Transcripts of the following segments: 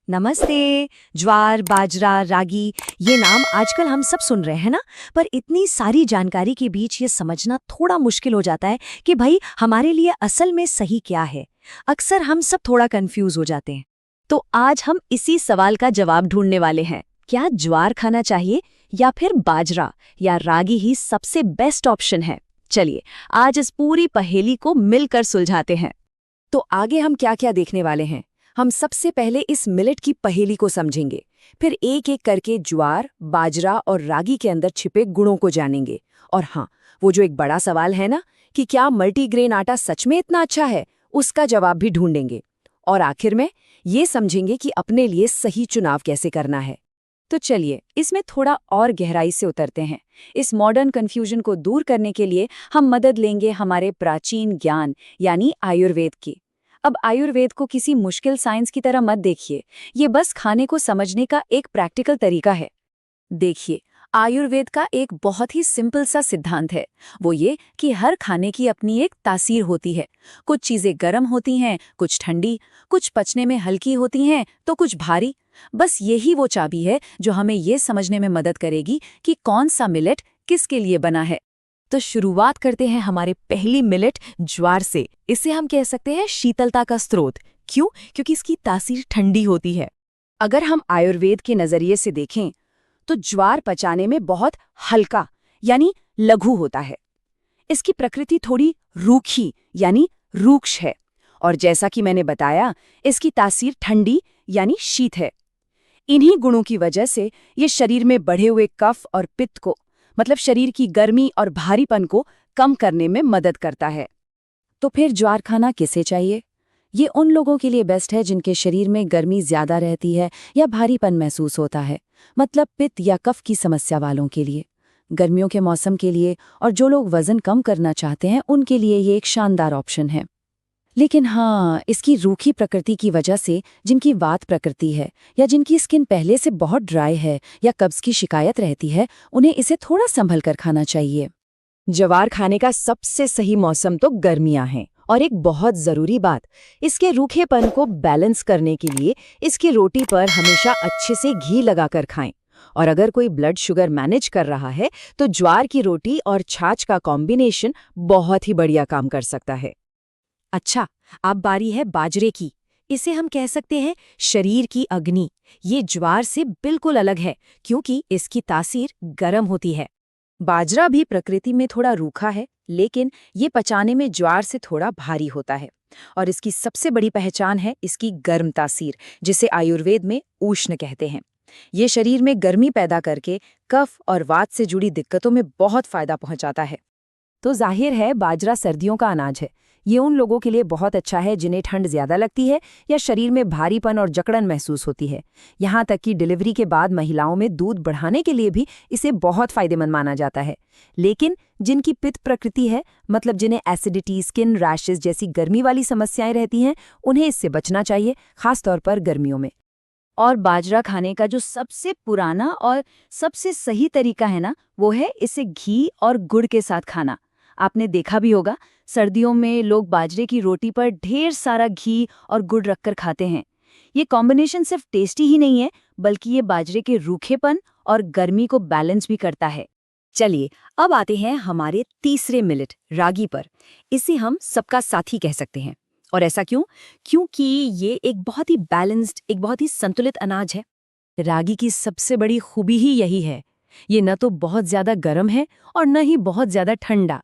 नमस्ते। ज्वार, बाजरा, रागी, ये नाम आजकल हम सब सुन रहे हैं ना। पर इतनी सारी जानकारी के बीच ये समझना थोड़ा मुश्किल हो जाता है कि भाई हमारे लिए असल में सही क्या है। अक्सर हम सब थोड़ा कंफ्यूज हो जाते हैं। तो आज हम इसी सवाल का जवाब ढूंढने वाले हैं। क्या ज्वार खाना चाहिए या फिर बाजरा या रागी ही सबसे बेस्ट ऑप्शन है? चलिए आज इस पूरी पहेली को मिलकर सुलझाते हैं। तो आगे हम क्या क्या देखने वाले हैं? हम सबसे पहले इस मिलेट की पहेली को समझेंगे, फिर एक एक करके ज्वार, बाजरा और रागी के अंदर छिपे गुणों को जानेंगे। और हाँ, वो जो एक बड़ा सवाल है ना कि क्या मल्टीग्रेन आटा सच में इतना अच्छा है, उसका जवाब भी ढूंढेंगे। और आखिर में ये समझेंगे कि अपने लिए सही चुनाव कैसे करना है। तो चलिए इसमें थोड़ा और गहराई से उतरते हैं। इस मॉडर्न कन्फ्यूजन को दूर करने के लिए हम मदद लेंगे हमारे प्राचीन ज्ञान यानी आयुर्वेद की। अब आयुर्वेद को किसी मुश्किल साइंस की तरह मत देखिए, ये बस खाने को समझने का एक प्रैक्टिकल तरीका है। देखिए, आयुर्वेद का एक बहुत ही सिंपल सा सिद्धांत है। वो ये कि हर खाने की अपनी एक तासीर होती है। कुछ चीजें गर्म होती हैं, कुछ ठंडी, कुछ पचने में हल्की होती हैं तो कुछ भारी। बस यही वो चाबी है जो हमें ये समझने में मदद करेगी कि कौन सा मिलेट किसके लिए बना है। तो शुरुआत करते हैं हमारे पहली मिलेट ज्वार से। इसे हम कह सकते हैं शीतलता का स्रोत। क्यों? क्योंकि इसकी तासीर ठंडी होती है। अगर हम आयुर्वेद के नजरिए से देखें तो ज्वार पचाने में बहुत हल्का यानी लघु होता है। इसकी प्रकृति थोड़ी रूखी यानी रूक्ष है, और जैसा कि मैंने बताया, इसकी तासीर ठंडी यानी शीत है। इन्हीं गुणों की वजह से ये शरीर में बढ़े हुए कफ और पित्त को, मतलब शरीर की गर्मी और भारीपन को कम करने में मदद करता है। तो फिर ज्वार खाना किसे चाहिए? ये उन लोगों के लिए बेस्ट है जिनके शरीर में गर्मी ज्यादा रहती है या भारीपन महसूस होता है, मतलब पित्त या कफ की समस्या वालों के लिए, गर्मियों के मौसम के लिए, और जो लोग वजन कम करना चाहते हैं उनके लिए ये एक शानदार ऑप्शन है। लेकिन हाँ, इसकी रूखी प्रकृति की वजह से जिनकी वात प्रकृति है या जिनकी स्किन पहले से बहुत ड्राई है या कब्ज की शिकायत रहती है, उन्हें इसे थोड़ा संभल कर खाना चाहिए। ज्वार खाने का सबसे सही मौसम तो गर्मियां हैं। और एक बहुत जरूरी बात, इसके रूखेपन को बैलेंस करने के लिए इसकी रोटी पर हमेशा अच्छे से घी लगाकर खाएं। और अगर कोई ब्लड शुगर मैनेज कर रहा है तो ज्वार की रोटी और छाछ का कॉम्बिनेशन बहुत ही बढ़िया काम कर सकता है। अच्छा, अब बारी है बाजरे की। इसे हम कह सकते हैं शरीर की अग्नि। ये ज्वार से बिल्कुल अलग है क्योंकि इसकी तासीर गर्म होती है। बाजरा भी प्रकृति में थोड़ा रूखा है, लेकिन ये पचाने में ज्वार से थोड़ा भारी होता है। और इसकी सबसे बड़ी पहचान है इसकी गर्म तासीर, जिसे आयुर्वेद में उष्ण कहते हैं। ये शरीर में गर्मी पैदा करके कफ और वात से जुड़ी दिक्कतों में बहुत फायदा पहुंचाता है। तो जाहिर है बाजरा सर्दियों का अनाज है। ये उन लोगों के लिए बहुत अच्छा है जिन्हें ठंड ज्यादा लगती है या शरीर में भारीपन और जकड़न महसूस होती है। यहाँ तक कि डिलीवरी के बाद महिलाओं में दूध बढ़ाने के लिए भी इसे बहुत फायदेमंद माना जाता है। लेकिन जिनकी पित्त प्रकृति है, मतलब जिन्हें एसिडिटी, स्किन रैशेज जैसी गर्मी वाली समस्याएं रहती हैं, उन्हें इससे बचना चाहिए, खासतौर पर गर्मियों में। और बाजरा खाने का जो सबसे पुराना और सबसे सही तरीका है ना, वो है इसे घी और गुड़ के साथ खाना। आपने देखा भी होगा, सर्दियों में लोग बाजरे की रोटी पर ढेर सारा घी और गुड़ रखकर खाते हैं। ये कॉम्बिनेशन सिर्फ टेस्टी ही नहीं है, बल्कि ये बाजरे के रूखेपन और गर्मी को बैलेंस भी करता है। चलिए अब आते हैं हमारे तीसरे मिलेट रागी पर। इसे हम सबका साथी कह सकते हैं। और ऐसा क्यों? क्योंकि ये एक बहुत ही बैलेंस्ड, एक बहुत ही संतुलित अनाज है। रागी की सबसे बड़ी खूबी ही यही है। ये न तो बहुत ज्यादा गर्म है और न ही बहुत ज्यादा ठंडा।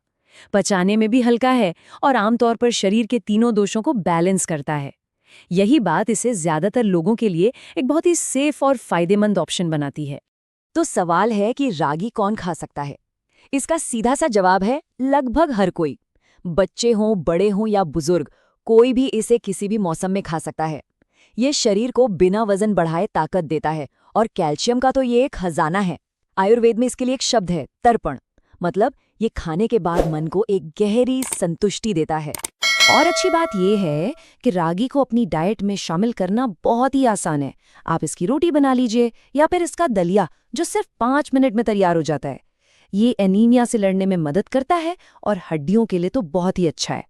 पचाने में भी हल्का है और आमतौर पर शरीर के तीनों दोषों को बैलेंस करता है। यही बात इसे ज्यादातर लोगों के लिए एक बहुत ही सेफ और फायदेमंद ऑप्शन बनाती है। तो सवाल है कि रागी कौन खा सकता है? इसका सीधा सा जवाब है लगभग हर कोई। बच्चे हों, बड़े हों या बुजुर्ग, कोई भी इसे किसी भी मौसम में खा सकता है। ये शरीर को बिना वजन बढ़ाए ताकत देता है और कैल्शियम का तो ये एक खजाना है। आयुर्वेद में इसके लिए एक शब्द है तर्पण, मतलब ये खाने के बाद मन को एक गहरी संतुष्टि देता है। और अच्छी बात यह है कि रागी को अपनी डाइट में शामिल करना बहुत ही आसान है। आप इसकी रोटी बना लीजिए या फिर इसका दलिया, जो सिर्फ 5 मिनट में तैयार हो जाता है। ये एनीमिया से लड़ने में मदद करता है और हड्डियों के लिए तो बहुत ही अच्छा है।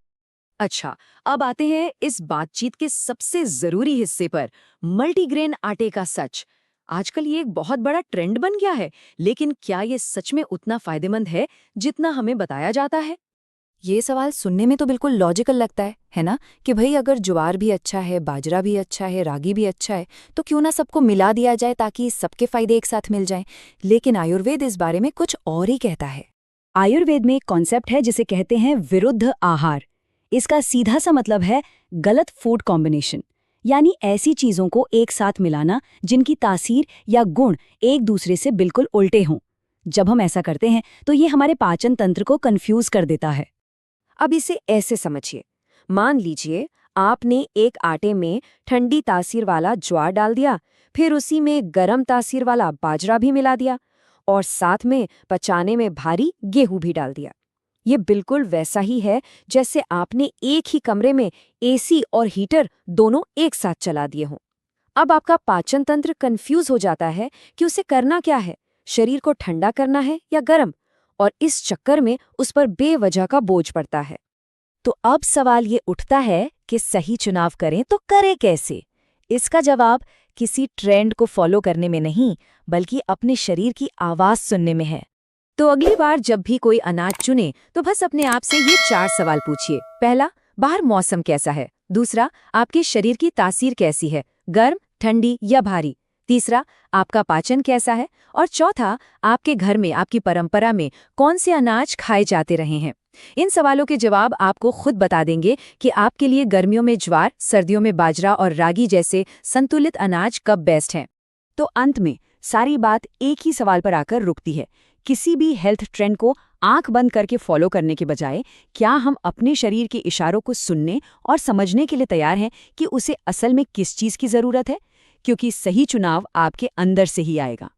अच्छा, अब आते हैं इस बातचीत के सबसे जरूरी हिस्से पर, मल्टीग्रेन आटे का सच। आजकल ये एक बहुत बड़ा ट्रेंड बन गया है, लेकिन क्या ये सच में उतना फायदेमंद है जितना हमें बताया जाता है? ये सवाल सुनने में तो बिल्कुल लॉजिकल लगता है ना? कि भाई अगर ज्वार भी अच्छा है, बाजरा भी अच्छा है, रागी भी अच्छा है, तो क्यों ना सबको मिला दिया जाए ताकि सबके फायदे एक साथ मिल जाएं। लेकिन आयुर्वेद इस बारे में कुछ और ही कहता है। आयुर्वेद में एक कॉन्सेप्ट है जिसे कहते हैं विरुद्ध आहार। इसका सीधा सा मतलब है गलत फूड कॉम्बिनेशन, यानी ऐसी चीजों को एक साथ मिलाना जिनकी तासीर या गुण एक दूसरे से बिल्कुल उल्टे हों। जब हम ऐसा करते हैं तो ये हमारे पाचन तंत्र को कंफ्यूज कर देता है। अब इसे ऐसे समझिए, मान लीजिए आपने एक आटे में ठंडी तासीर वाला ज्वार डाल दिया, फिर उसी में गर्म तासीर वाला बाजरा भी मिला दिया और साथ में पचाने में भारी गेहूं भी डाल दिया। ये बिल्कुल वैसा ही है जैसे आपने एक ही कमरे में एसी और हीटर दोनों एक साथ चला दिए हों। अब आपका पाचन तंत्र कंफ्यूज हो जाता है कि उसे करना क्या है, शरीर को ठंडा करना है या गर्म, और इस चक्कर में उस पर बेवजह का बोझ पड़ता है। तो अब सवाल ये उठता है कि सही चुनाव करें तो करें कैसे? इसका जवाब किसी ट्रेंड को फॉलो करने में नहीं, बल्कि अपने शरीर की आवाज सुनने में है। तो अगली बार जब भी कोई अनाज चुने तो बस अपने आप से ये 4 सवाल पूछिए। पहला, बाहर मौसम कैसा है? दूसरा, आपके शरीर की तासीर कैसी है, गर्म, ठंडी या भारी? तीसरा, आपका पाचन कैसा है? और चौथा, आपके घर में, आपकी परंपरा में कौन से अनाज खाए जाते रहे हैं? इन सवालों के जवाब आपको खुद बता देंगे कि आपके लिए गर्मियों में ज्वार, सर्दियों में बाजरा और रागी जैसे संतुलित अनाज कब बेस्ट हैं। तो अंत में सारी बात एक ही सवाल पर आकर रुकती है। किसी भी हेल्थ ट्रेंड को आंख बंद करके फॉलो करने के बजाय क्या हम अपने शरीर के इशारों को सुनने और समझने के लिए तैयार हैं कि उसे असल में किस चीज़ की ज़रूरत है? क्योंकि सही चुनाव आपके अंदर से ही आएगा।